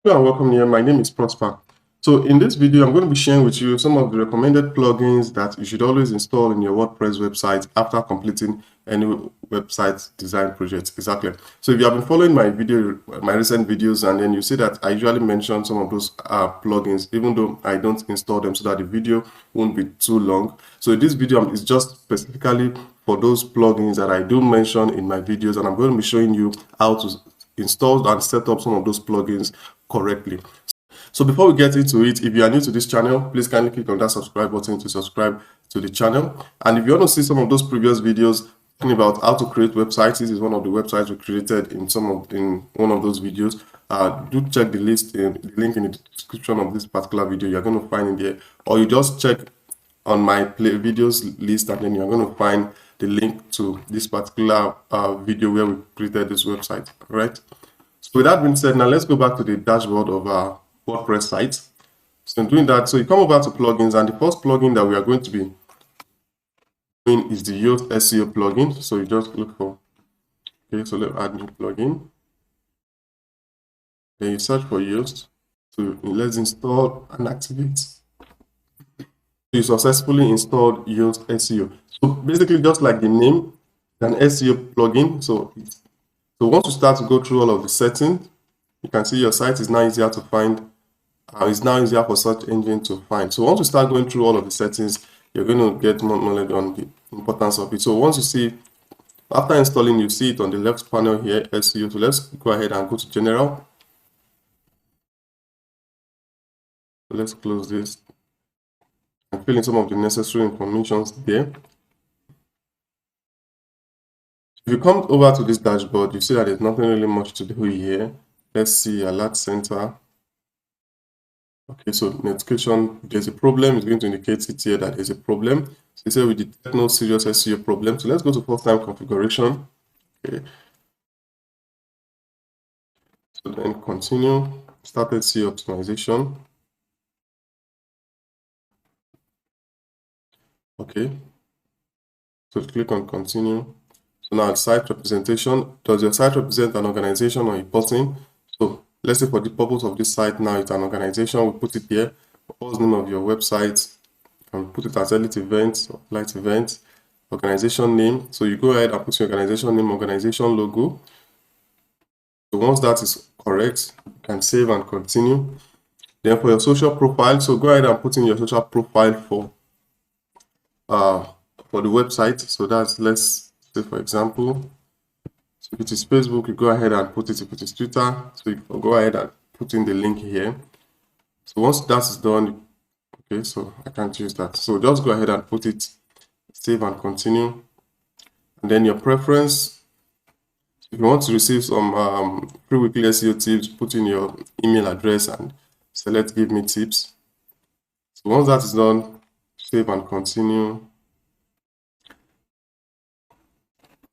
Hello and welcome here. My name is Prosper. So in this video, I'm going to be sharing with you some of the recommended plugins that you should always install in your WordPress website after completing any website design project. Exactly. So if you have been following my recent videos, and then you see that I usually mention some of those plugins, even though I don't install them so that the video won't be too long. So this video is just specifically for those plugins that I do mention in my videos, and I'm going to be showing you how to install and set up some of those plugins correctly. So before we get into it, if you are new to this channel, please kindly click on that subscribe button to subscribe to the channel. And if you want to see some of those previous videos talking about how to create websites, this is one of the websites we created in one of those videos. Do check the link in the description of this particular video. You're going to find in there, or you just check on my videos list, and then you're going to find the link to this particular video where we created this website. All right. So with that being said, now let's go back to the dashboard of our WordPress site. So in doing that, so you come over to plugins, and the first plugin that we are going to be doing is the Yoast SEO plugin. So you just look for, okay, so let's add new plugin. Then you search for Yoast. So let's install and activate. You successfully installed Yoast SEO. So basically, just like the name, an SEO plugin. So once you start to go through all of the settings, you can see your site is now easier to find. It's now easier for search engine to find. So once you start going through all of the settings, you're going to get more knowledge on the importance of it. So once you see, after installing, you see it on the left panel here, SEO. So let's go ahead and go to General. So let's close this and fill in some of the necessary information there. If you come over to this dashboard, you see that there's nothing really much to do here. Let's see Alert Center. Okay, so notification, if there's a problem, it's going to indicate it here that there's a problem. So it says we detect no serious SEO problem. So let's go to first-time configuration. Okay. So then continue, start SEO optimization. Okay. So click on continue. So now site representation. Does your site represent an organization or a person? So let's say for the purpose of this site now, it's an organization. We put it here. What's the name of your website? And put it as Elite Events, Light Events, organization name. So you go ahead and put your organization name, organization logo. So once that is correct, you can save and continue. Then for your social profile, so go ahead and put in your social profile for the website. So that's, let's say for example, so if it is Facebook, you go ahead and put it. If it is Twitter, so you go ahead and put in the link here. So once that is done, okay, so I can't use that. So just go ahead and put it, save and continue. And then your preference, if you want to receive some free weekly SEO tips, put in your email address and select give me tips. So once that is done, save and continue.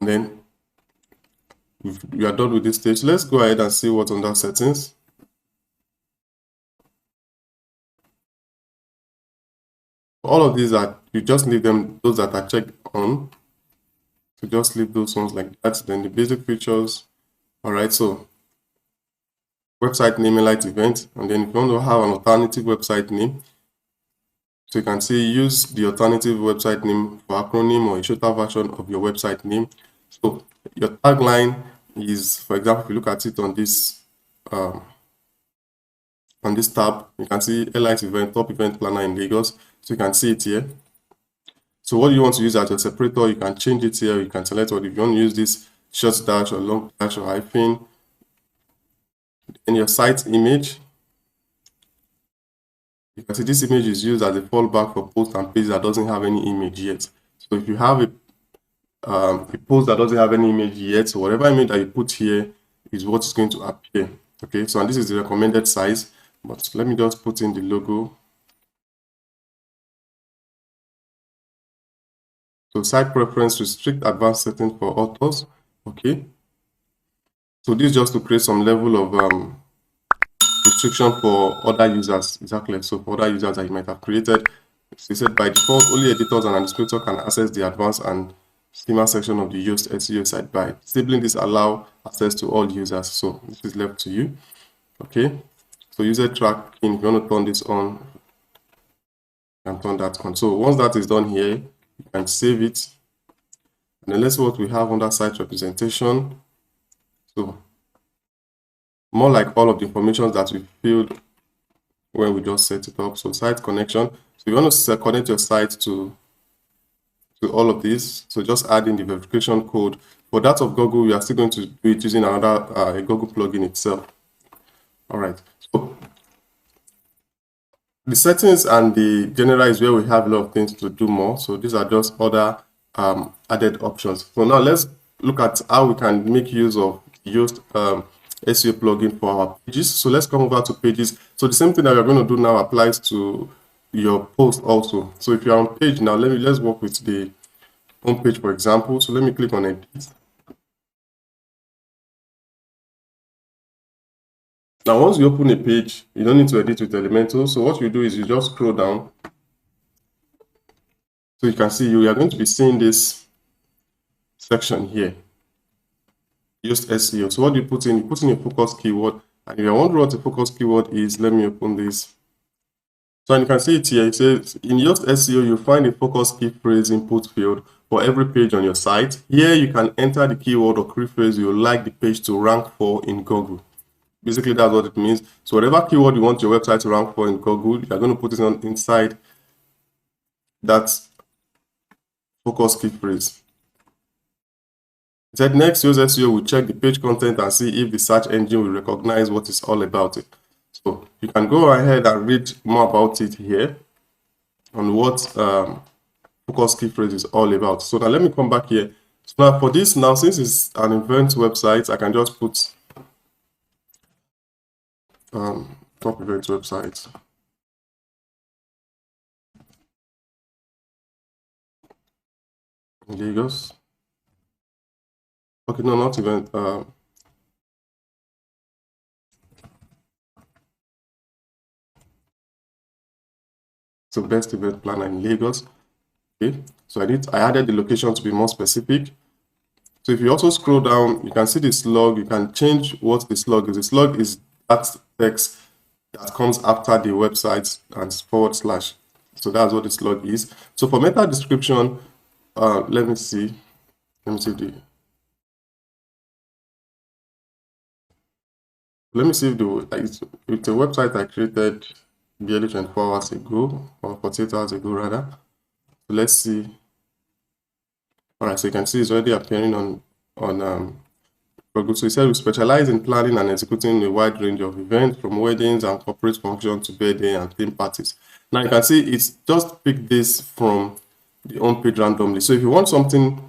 And then if you are done with this stage, let's go ahead and see what's under settings. All of these are, you just leave them, those that are checked on. So just leave those ones like that. Then the basic features. All right, so website name, Elite Event. And then if you want to have an alternative website name, so you can see use the alternative website name for acronym or a shorter version of your website name. So your tagline is, for example, if you look at it on this tab, you can see Elite Event, top event planner in Lagos. So you can see it here. So what you want to use as your separator, you can change it here. You can select what if you want to use this short dash or long dash or hyphen. And your site image, you can see this image is used as a fallback for post and page that doesn't have any image yet. So if you have a post that doesn't have any image yet, so whatever image that you put here is what is going to appear. Okay, so and this is the recommended size, but let me just put in the logo. So site preference, restrict advanced settings for authors. Okay, so this is just to create some level of restriction for other users. Exactly, so for other users that you might have created. So it said by default, only editors and administrators can access the advanced and schema section of the Yoast SEO site. By disabling this, allow access to all users. So this is left to you. Okay, So user tracking, if you want to turn this on, you can turn that on. So once that is done here, you can save it. And then let's see what we have under site representation. So more like all of the information that we filled when we just set it up. So site connection. So you want to connect your site to all of this. So just add in the verification code. For that of Google, we are still going to do it using another a Google plugin itself. All right. So the settings and the general is where we have a lot of things to do more. So these are just other added options. So now let's look at how we can make use of used SEO plugin for our pages. So let's come over to pages. So the same thing that we're going to do now applies to your post also. So if you're on page now, let's work with the home page, for example. So let me click on edit. Now, once you open a page, you don't need to edit with Elementor. So what you do is you just scroll down. So you can see you are going to be seeing this section here. Just SEO. So what do you put in? You put in a focus keyword. And if you wonder what a focus keyword is, let me open this. So you can see it here. It says in Yoast SEO, you find a focus key phrase input field for every page on your site. Here you can enter the keyword or key phrase you would like the page to rank for in Google. Basically, that's what it means. So whatever keyword you want your website to rank for in Google, you're going to put it on inside that focus key phrase. It said next, Yoast SEO will check the page content and see if the search engine will recognize what is all about it. So you can go ahead and read more about it here on what focus key phrase is all about. So now let me come back here. So now for this, now since it's an event website, I can just put top event website. In Lagos. Okay, no, not event. So best event planner in Lagos. Okay, so I added the location to be more specific. So if you also scroll down, you can see the slug. You can change what the slug is. The slug is that text that comes after the website and /. So that's what the slug is. So for meta description, let me see the it's a website I created barely 24 hours ago, or 48 hours ago rather. So let's see. All right, so you can see it's already appearing on Google. So it said we specialize in planning and executing a wide range of events, from weddings and corporate functions to birthday and theme parties. Now you can see it's just picked this from the home page randomly. So if you want something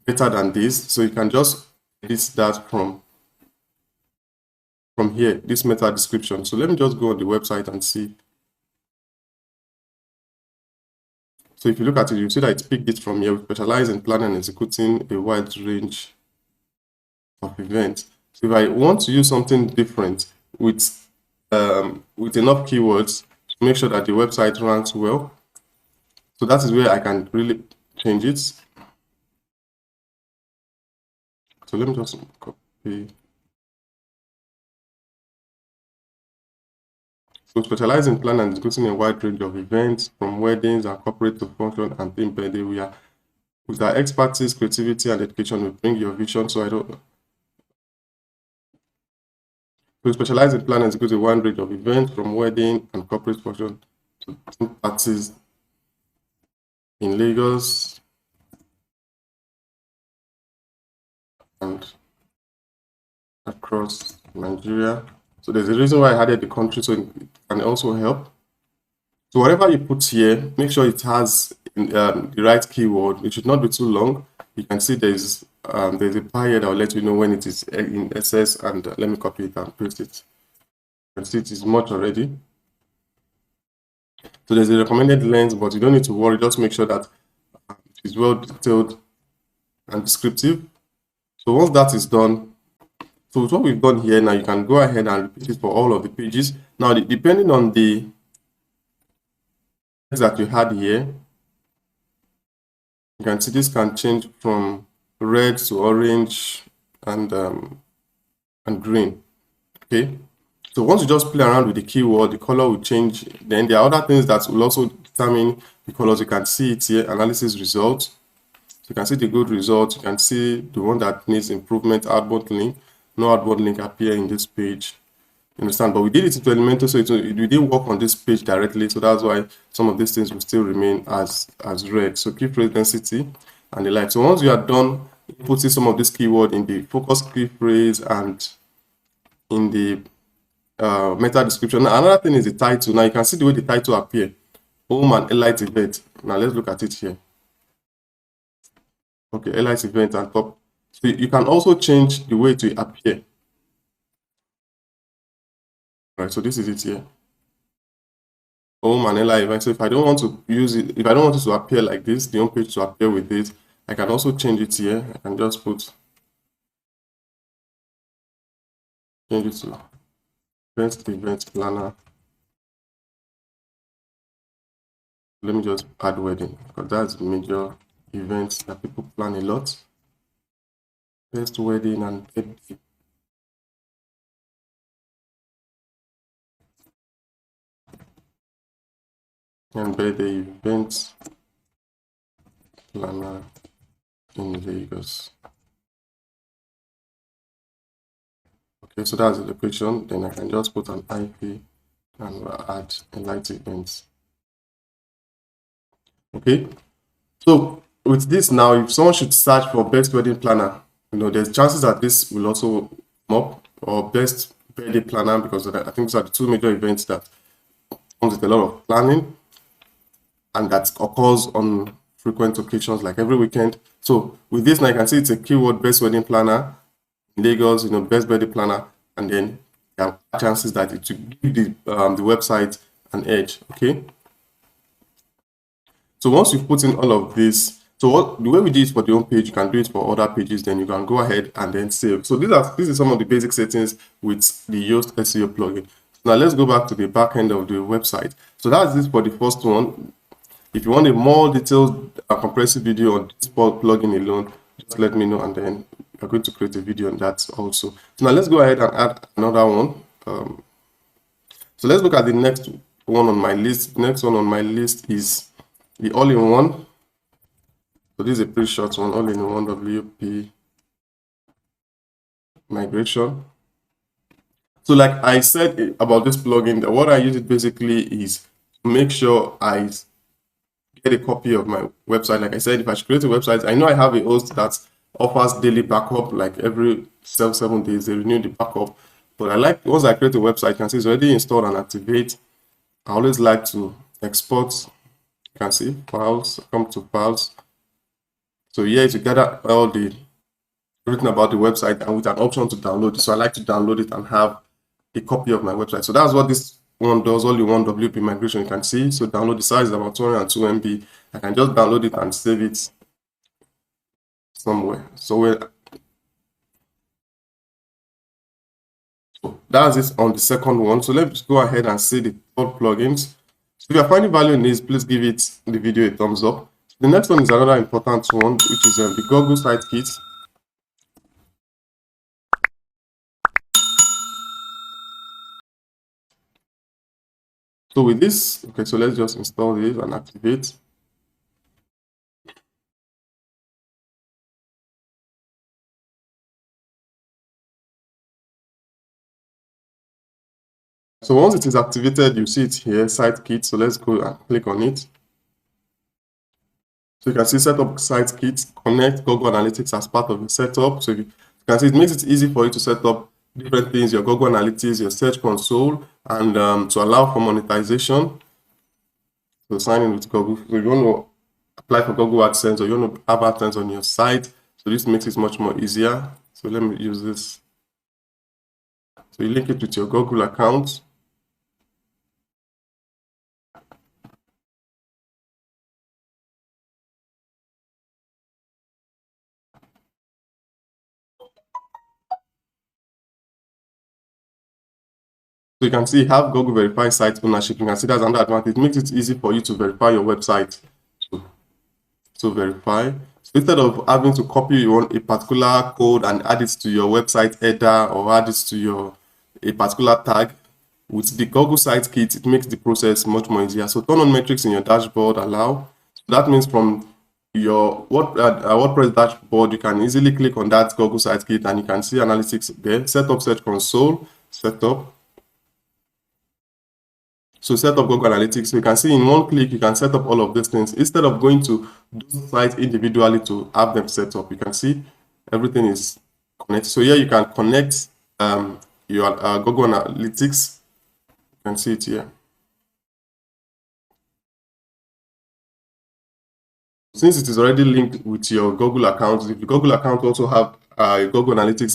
better than this, so you can just edit that from here, this meta description. So let me just go on the website and see. So if you look at it, you see that it picked it from here. We specialize in planning and executing a wide range of events. So if I want to use something different with enough keywords to make sure that the website ranks well, so that is where I can really change it. So let me just copy. So specialize in planning and executing a wide range of events, from weddings and corporate to function and theme birthday. We are with our expertise, creativity, and education, we bring your vision. So we specialize in planning and executing a wide range of events, from wedding and corporate function to theme parties in Lagos and across Nigeria. So there's a reason why I added the country, so it can also help. So whatever you put here, make sure it has the right keyword. It should not be too long. You can see there's a bar here that will let you know when it is in excess, and let me copy it and paste it. You can see it is much already. So there's a recommended length, but you don't need to worry. Just make sure that it is well detailed and descriptive. So once that is done, so with what we've done here, now you can go ahead and repeat it for all of the pages. Now, depending on the text that you had here, you can see this can change from red to orange and green. Okay, So once you just play around with the keyword, the color will change. Then there are other things that will also determine the colors. You can see it here, analysis results. So you can see the good results. You can see the one that needs improvement, outbound link. No outbound link appear in this page. You understand? But we did it into Elementor, so we didn't work on this page directly. So that's why some of these things will still remain as red. So key phrase density and the like. So once you are done putting some of this keyword in the focus key phrase and in the meta description. Now, another thing is the title. Now you can see the way the title appear. Home and Elite event. Now let's look at it here. Okay, Elite event and top. So you can also change the way to appear. All right, so this is it here. Home and Elite event. So if I don't want to use it, if I don't want it to appear like this, the home page to appear with it, I can also change it here. I can just change it to event planner. Let me just add wedding because that's the major events that people plan a lot. Best wedding and birthday. And birthday events planner in Vegas. Okay, so that's the location. Then I can just put an IP and add Elite events. Okay, so with this now, if someone should search for best wedding planner, there's chances that this will also come up, or best birthday planner, because I think these are the two major events that comes with a lot of planning and that occurs on frequent occasions, like every weekend. So with this now, you can see it's a keyword best wedding planner in Lagos, best birthday planner, and then there are chances that it will give the website an edge. Okay. So once you've put in all of this, so the way we do it for the home page, you can do it for other pages. Then you can go ahead and then save. So this is some of the basic settings with the Yoast SEO plugin. Now let's go back to the back end of the website. So that's it for the first one. If you want a more detailed comprehensive video on this plugin alone, just let me know, and then we're going to create a video on that also. So now let's go ahead and add another one. So let's look at the next one on my list. The next one on my list is the all-in-one. So this is a pretty short one, all-in-one WP migration. So like I said about this plugin, that what I use it basically is to make sure I get a copy of my website. Like I said, if I should create a website, I know I have a host that offers daily backup, like every 7 days they renew the backup. But I like, once I create a website, you can see it's already installed and activate. I always like to export. You can see files, come to files. So here is to gather all the everything about the website, and with an option to download it. So I like to download it and have a copy of my website. So that's what this one does, all-in-one WP migration. You can see, so download, the size is about 202 MB. I can just download it and save it somewhere. So that's it on the second one. So let's go ahead and see the third plugins. So if you're finding value in this, please give it the video a thumbs up. The next one is another important one, which is the Google Site Kit. So with this, okay, so let's just install this and activate. So once it is activated, you see it here, Site Kit. So let's go and click on it. So you can see Setup Site Kit, connect Google Analytics as part of the setup. So you can see it makes it easy for you to set up different things, your Google Analytics, your Search Console, and to allow for monetization. So sign in with Google. So you want to apply for Google AdSense, or you want to have AdSense on your site. So this makes it much more easier. So let me use this. So you link it with your Google account. So you can see have Google Verify site ownership. You can see that's another advantage. It makes it easy for you to verify your website. So verify. So instead of having to copy a particular code and add it to your website header or add it to a particular tag, with the Google Site Kit, it makes the process much more easier. So turn on metrics in your dashboard, allow. So that means from your WordPress dashboard, you can easily click on that Google Site Kit and you can see analytics there. Set up Search Console, set up. So set up Google Analytics. So you can see in one click, you can set up all of these things. Instead of going to those sites individually to have them set up, you can see everything is connected. So here you can connect your Google Analytics. You can see it here. Since it is already linked with your Google account, if the Google account also have a Google Analytics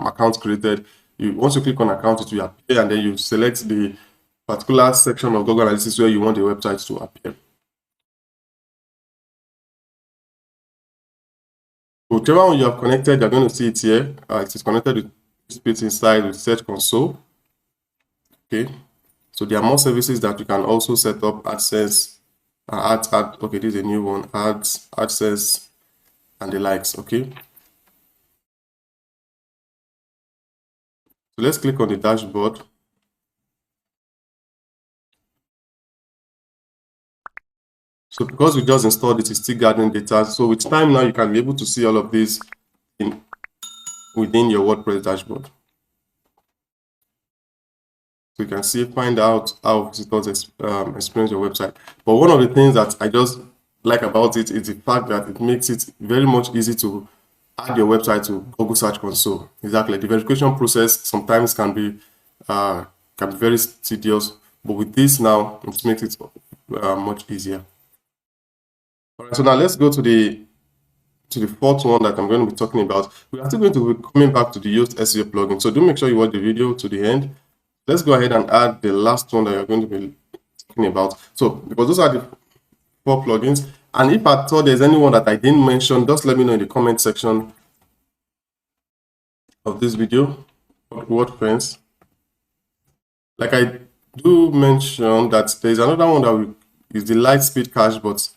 account created, once you click on account, it will appear, and then you select the particular section of Google Analytics where you want the website to appear. Whichever one you have connected, you're going to see it here. It is connected with space inside with Search Console. Okay, so there are more services that you can also set up. AdSense, okay, this is a new one. Ads, AdSense, and the likes. Okay, so let's click on the dashboard. So because we just installed it, it's still gathering data. So with time now, you can be able to see all of this within your WordPress dashboard. So you can see, find out how visitors experience your website. But one of the things that I just like about it is the fact that it makes it very much easy to add your website to Google Search Console. Exactly. The verification process sometimes can be very tedious, but with this now, it makes it much easier. All right, so now let's go to the fourth one that I'm going to be talking about. We are still going to be coming back to the Yoast SEO plugin. So do make sure you watch the video to the end. Let's go ahead and add the last one that you're going to be talking about. So because those are the 4 plugins, and if at all there's anyone that I didn't mention, just let me know in the comment section of this video. WordPress. Like I do mention that there's another one that is the Lightspeed Cache, but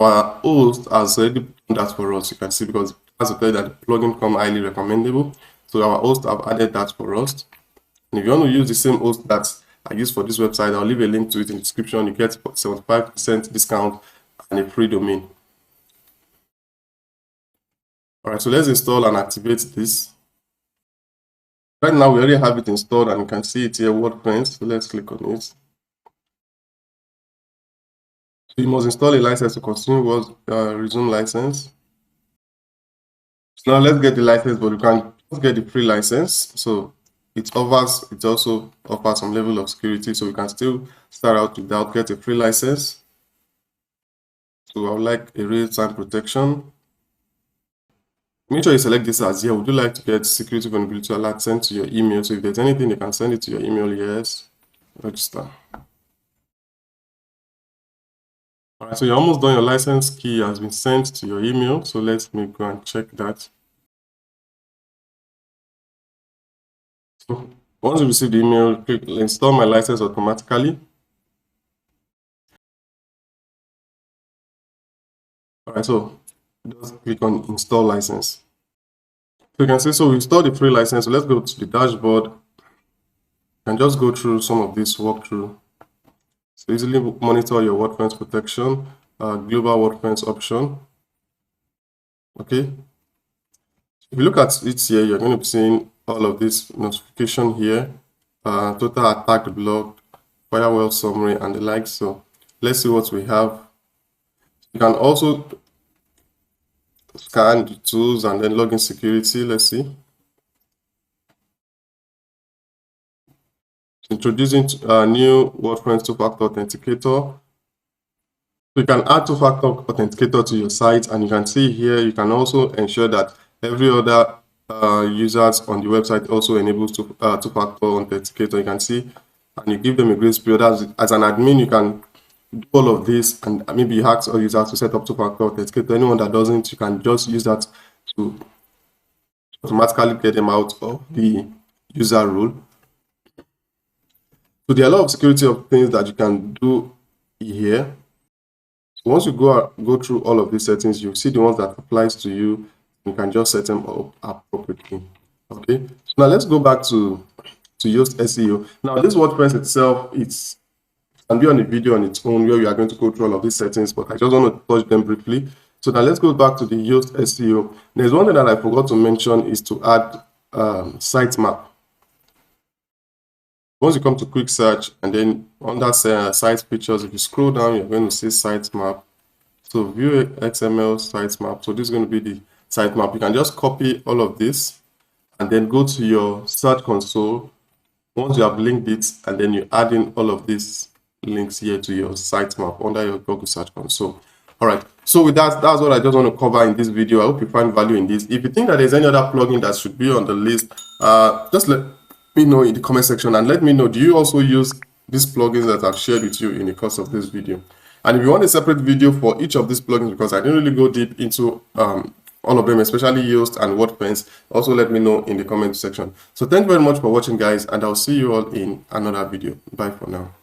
our host has already done that for us. You can see, because as I said that the plugin come highly recommendable. So our host have added that for us. And if you want to use the same host that I use for this website, I'll leave a link to it in the description. You get 75% discount and a free domain. All right, so let's install and activate this. Right now, we already have it installed, and you can see it here, WordPress. So let's click on it. So you must install a license to continue with resume license. So now let's get the license, but you can just get the free license. So it also offers some level of security, so you can still start out without get a free license. So I would like a real-time protection. Make sure you select this as here. Would you like to get security vulnerability alert sent to your email? So if there's anything, you can send it to your email. Yes. Register. All right, so you're almost done. Your license key has been sent to your email. So let me go and check that. So once you receive the email, click install my license automatically. All right, so just click on install license. So you can see, so we installed the free license. So let's go to the dashboard and just go through some of this walkthrough. So easily monitor your WordPress protection, global WordPress option. Okay. If you look at it here, you're going to be seeing all of this notification here, total attack blocked, firewall summary, and the like. So let's see what we have. You can also scan the tools and then login security. Let's see. Introducing a new WordPress two-factor authenticator. You can add two-factor authenticator to your site, and you can see here you can also ensure that every other users on the website also enables two-factor authenticator. You can see, and you give them a grace period. As an admin, you can do all of this, and maybe you ask all users to set up two-factor authenticator. Anyone that doesn't, you can just use that to automatically get them out of the user role. So there are a lot of security of things that you can do here. So once you go through all of these settings, you see the ones that applies to you. You can just set them up appropriately. Okay. So now let's go back to to Yoast SEO. Now, this WordPress itself, it's can be on a video on its own where we are going to go through all of these settings, but I just want to touch them briefly. So now let's go back to the Yoast SEO. There's one thing that I forgot to mention is to add sitemap. Once you come to quick search and then under site features, if you scroll down, you're going to see sitemap. So view XML sitemap. So this is going to be the sitemap. You can just copy all of this and then go to your search console. Once you have linked it, and then you add in all of these links here to your sitemap under your Google Search Console. All right, so with that, that's what I just want to cover in this video. I hope you find value in this. If you think that there's any other plugin that should be on the list, just let me know in the comment section, and let me know, do you also use these plugins that I've shared with you in the course of this video? And if you want a separate video for each of these plugins, because I didn't really go deep into all of them, especially Yoast and WordPress, also let me know in the comment section. So thank you very much for watching, guys, and I'll see you all in another video. Bye for now.